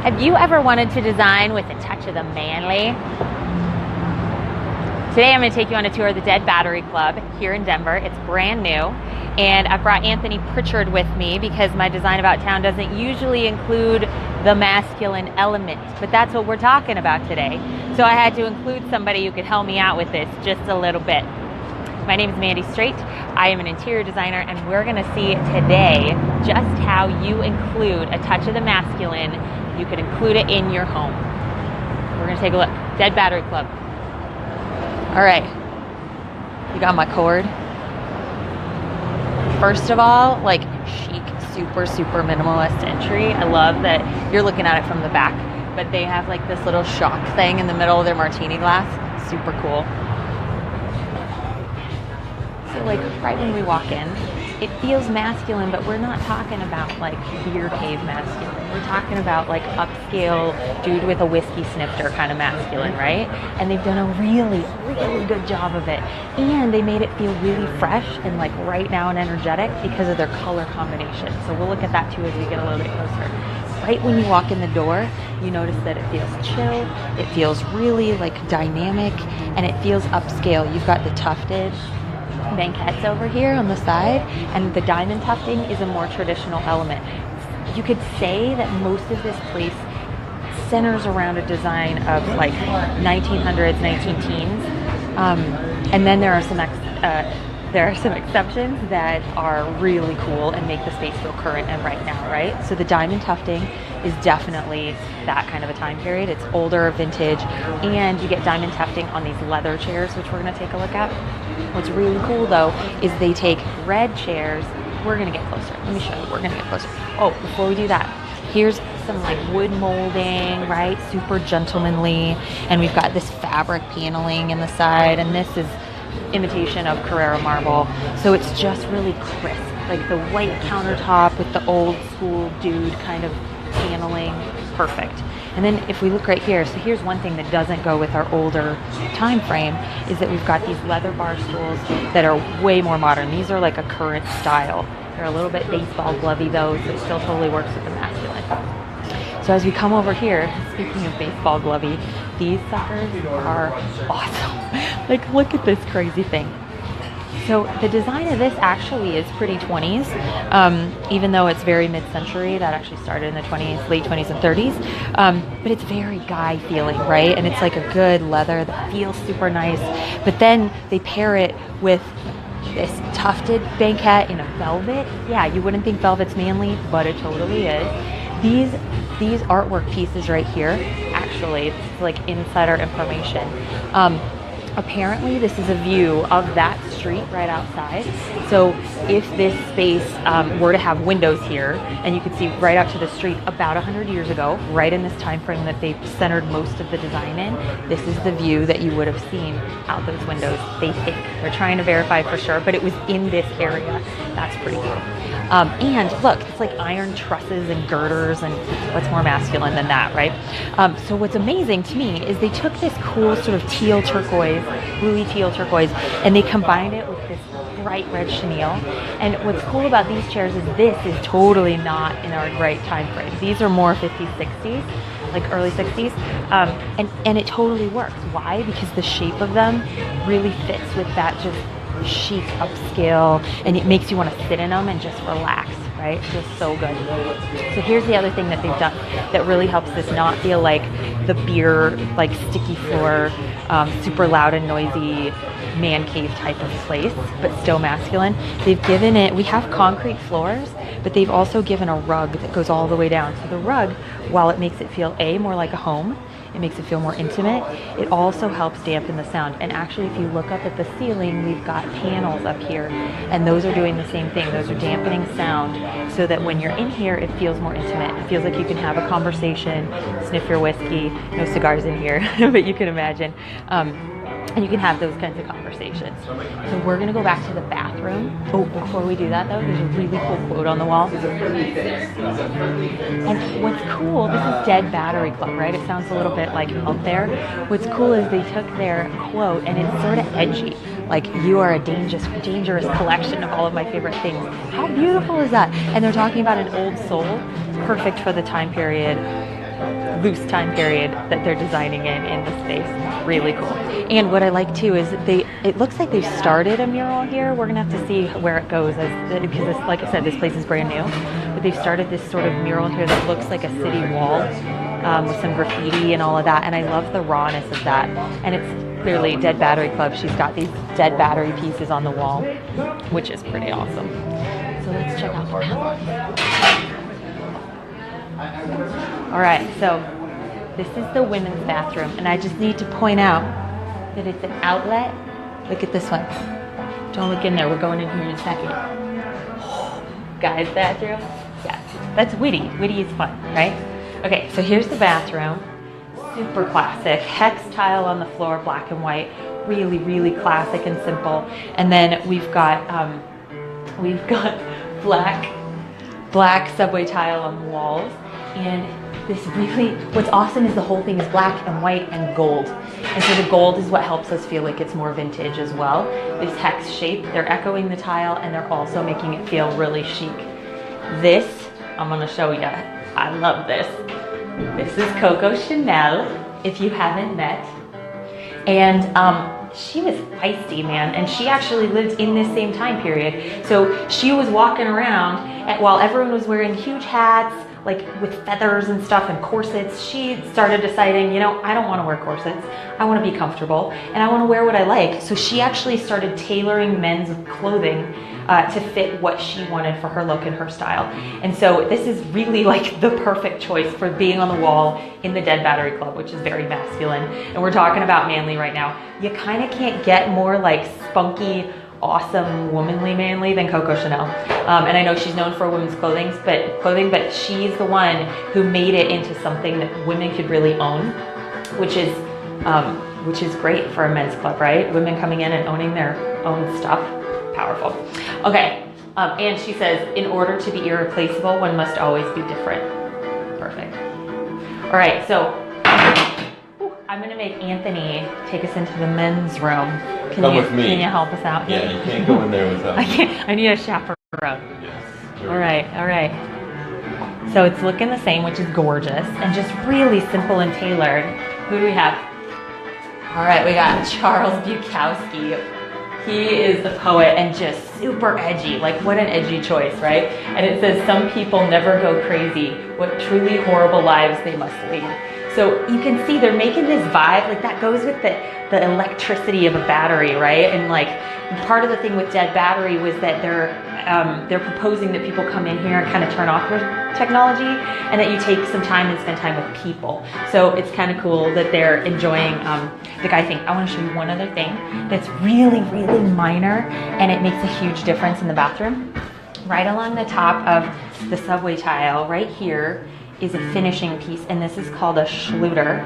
Have you ever wanted to design with a touch of the manly? Today I'm going to take you on a tour of the Dead Battery Club here in Denver. It's brand new, and I've brought Anthony Pritchard with me because my Design About Town doesn't usually include the masculine element, but that's what we're talking about today. So I had to include somebody who could help me out with this just a little bit. My name is Mandy Straight. I am an interior designer, and we're going to see today just how you include a touch of the masculine. You could include it in your home. We're going to take a look. Dead Battery Club. All right. You got my cord. First of all, like chic, super minimalist entry. I love that you're looking at it from the back, but they have like this little shock thing in the middle of their martini glass. Super cool. So like right when we walk in, it feels masculine, but we're not talking about like beer cave masculine. We're talking about like upscale dude with a whiskey snifter kind of masculine, right? And they've done a really good job of it. And they made it feel really fresh and like right now and energetic because of their color combination. So we'll look at that too as we get a little bit closer. Right when you walk in the door, you notice that it feels chill, it feels really like dynamic, and it feels upscale. You've got the tufted banquettes over here on the side, and the diamond tufting is a more traditional element. You could say that most of this place centers around a design of like 1900s, 19-teens, and then there are some exceptions that are really cool and make the space feel current and right now, right? So the diamond tufting is definitely that kind of a time period. It's older, vintage, and you get diamond tufting on these leather chairs, which we're going to take a look at. What's really cool though is they take red chairs. We're going to get closer. Let me show you. We're going to get closer. Oh, before we do that, here's some like wood molding, right? Super gentlemanly. And we've got this fabric paneling in the side, and this is imitation of Carrara marble. So it's just really crisp, like the white countertop with the old school dude kind of paneling. Perfect. And then if we look right here, so here's one thing that doesn't go with our older time frame is that we've got these leather bar stools that are way more modern. These are like a current style. They're a little bit baseball glovey though, so it still totally works with the masculine. So as we come over here, speaking of baseball glovey, these suckers are awesome. Like look at this crazy thing. So the design of this actually is pretty 20s, even though it's very mid-century. That actually started in the 20s, late 20s and 30s. But it's very guy feeling, right? And it's like a good leather that feels super nice. But then they pair it with this tufted banquette in a velvet. Yeah, you wouldn't think velvet's manly, but it totally is. These artwork pieces right here, actually, it's like insider information. Apparently this is a view of that street right outside. So if this space were to have windows here, and you could see right out to the street about 100 years ago, right in this time frame that they centered most of the design in, this is the view that you would have seen out those windows, they think. They're trying to verify for sure, but it was in this area. That's pretty cool. And look, it's like iron trusses and girders, and what's more masculine than that, right? So what's amazing to me is they took this cool sort of teal turquoise, bluey teal turquoise, and they combined it with this bright red chenille. And what's cool about these chairs is this is totally not in our right time frame. These are more 50s, 60s, like early 60s, and it totally works. Why? Because the shape of them really fits with that just chic upscale, and it makes you want to sit in them and just relax, right? It's just so good. So here's the other thing that they've done that really helps this not feel like the beer, like sticky floor, super loud and noisy man cave type of place, but still masculine. They've given it, we have concrete floors, but they've also given a rug that goes all the way down. So the rug, while it makes it feel more like a home, it makes it feel more intimate, it also helps dampen the sound. And actually, if you look up at the ceiling, we've got panels up here, and those are doing the same thing. Those are dampening sound so that when you're in here, it feels more intimate. It feels like you can have a conversation, sniff your whiskey. No cigars in here, but you can imagine. And you can have those kinds of conversations. So we're gonna go back to the bathroom. Oh, before we do that though, there's a really cool quote on the wall. And what's cool, this is Dead Battery Club, right? It sounds a little bit like out there. What's cool is they took their quote and it's sort of edgy. Like, you are a dangerous collection of all of my favorite things. How beautiful is that? And they're talking about an old soul, perfect for the time period. loose time period that they're designing in the space. Really cool. And what I like too is it looks like they've started a mural here. We're gonna have to see where it goes because this, like I said, this place is brand new. But they've started this sort of mural here that looks like a city wall with some graffiti and all of that. And I love the rawness of that. And it's clearly Dead Battery Club. She's got these dead battery pieces on the wall, which is pretty awesome. So let's check out that. All right, so this is the women's bathroom, and I just need to point out that it's an outlet. Look at this one. Don't look in there. We're going in here in a second. Guys' bathroom. Yeah, that's witty. Witty is fun, right? Okay, so here's the bathroom. Super classic. Hex tile on the floor, black and white. Really, really classic and simple. And then we've got black subway tile on the walls. And this really, what's awesome is the whole thing is black and white and gold. And so the gold is what helps us feel like it's more vintage as well. This hex shape, they're echoing the tile and they're also making it feel really chic. This, I'm gonna show you. I love this. This is Coco Chanel, if you haven't met. And she was feisty, man, and she actually lived in this same time period. So she was walking around while everyone was wearing huge hats, like with feathers and stuff and corsets. She started deciding, you know, I don't want to wear corsets. I want to be comfortable and I want to wear what I like. So she actually started tailoring men's clothing to fit what she wanted for her look and her style. And so this is really like the perfect choice for being on the wall in the Dead Battery Club, which is very masculine. And we're talking about manly right now. You kind of can't get more like spunky, awesome, womanly manly than Coco Chanel. And I know she's known for women's clothing, but she's the one who made it into something that women could really own, which is great for a men's club, right? Women coming in and owning their own stuff. Powerful. Okay, and she says, in order to be irreplaceable, one must always be different. Perfect. All right, so I'm gonna make Anthony take us into the men's room. Come with me. Can you help us out here? Yeah, you can't go in there without me. I need a chaperone. Yes. All right. So it's looking the same, which is gorgeous, and just really simple and tailored. Who do we have? All right, we got Charles Bukowski. He is the poet and just super edgy. Like, what an edgy choice, right? And it says, some people never go crazy. What truly horrible lives they must lead. So you can see they're making this vibe, like that goes with the electricity of a battery, right? And like part of the thing with Dead Battery was that they're proposing that people come in here and kind of turn off their technology and that you take some time and spend time with people. So it's kind of cool that they're enjoying the guy thing. I want to show you one other thing that's really, really minor and it makes a huge difference in the bathroom. Right along the top of the subway tile, right here, is a finishing piece, and this is called a schluter.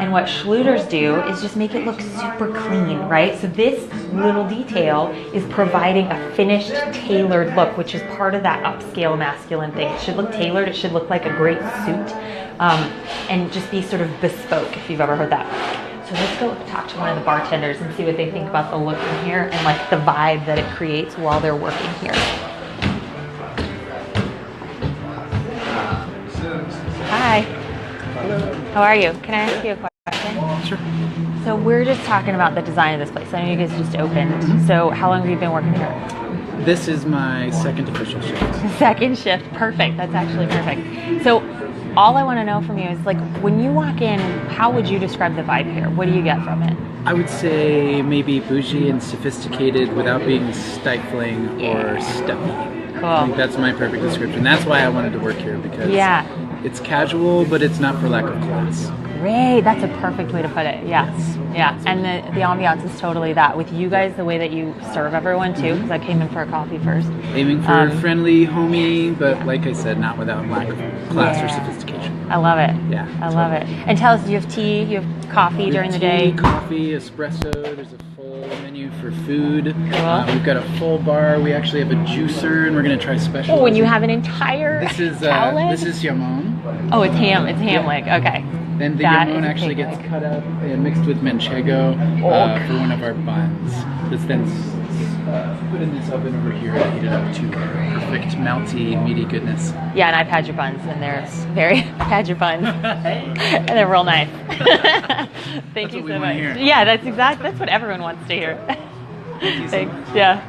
And what schluters do is just make it look super clean, right? So this little detail is providing a finished, tailored look, which is part of that upscale masculine thing. It should look tailored, it should look like a great suit, and just be sort of bespoke, if you've ever heard that. So let's go talk to one of the bartenders and see what they think about the look in here and like the vibe that it creates while they're working here. Hi. Hello. How are you? Can I ask you a question? Sure. So we're just talking about the design of this place. I know you guys just opened. So how long have you been working here? This is my second official shift. Second shift. Perfect. That's actually perfect. So all I want to know from you is like when you walk in, how would you describe the vibe here? What do you get from it? I would say maybe bougie and sophisticated without being stifling or stuffy. Cool. I think that's my perfect description. That's why I wanted to work here because it's casual, but it's not for lack of class. Great, that's a perfect way to put it. Yes, yeah, and the ambiance is totally that. With you guys, the way that you serve everyone too, because I came in for a coffee first. Aiming for friendly, homey, but like I said, not without lack of class or sophistication. I love it. Yeah, I love it. And tell us, do you have tea? You have coffee during the day? Coffee, espresso. There's a full menu for food. Cool. We've got a full bar. We actually have a juicer, and we're gonna try specials. Oh, and you have an entire This is jamon. Oh, it's ham. It's ham leg. Okay. Then the That jamon is actually pig gets leg. cut up and mixed with manchego for one of our buns. That's then put in this oven over here and heat it up to perfect melty, meaty goodness. Yeah, and I've had your buns, and they're I've had your buns, and they're real nice. Thank you so much. Yeah, that's what everyone wants to hear. Thank you so much. Yeah.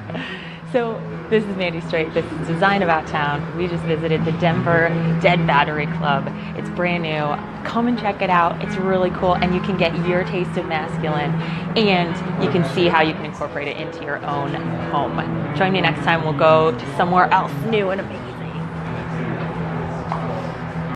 So this is Mandy Straight. This is Design About Town. We just visited the Denver Dead Battery Club. It's brand new. Come and check it out. It's really cool, and you can get your taste of masculine, and you can see how you can incorporate it into your own home. Join me next time. We'll go to somewhere else new and amazing.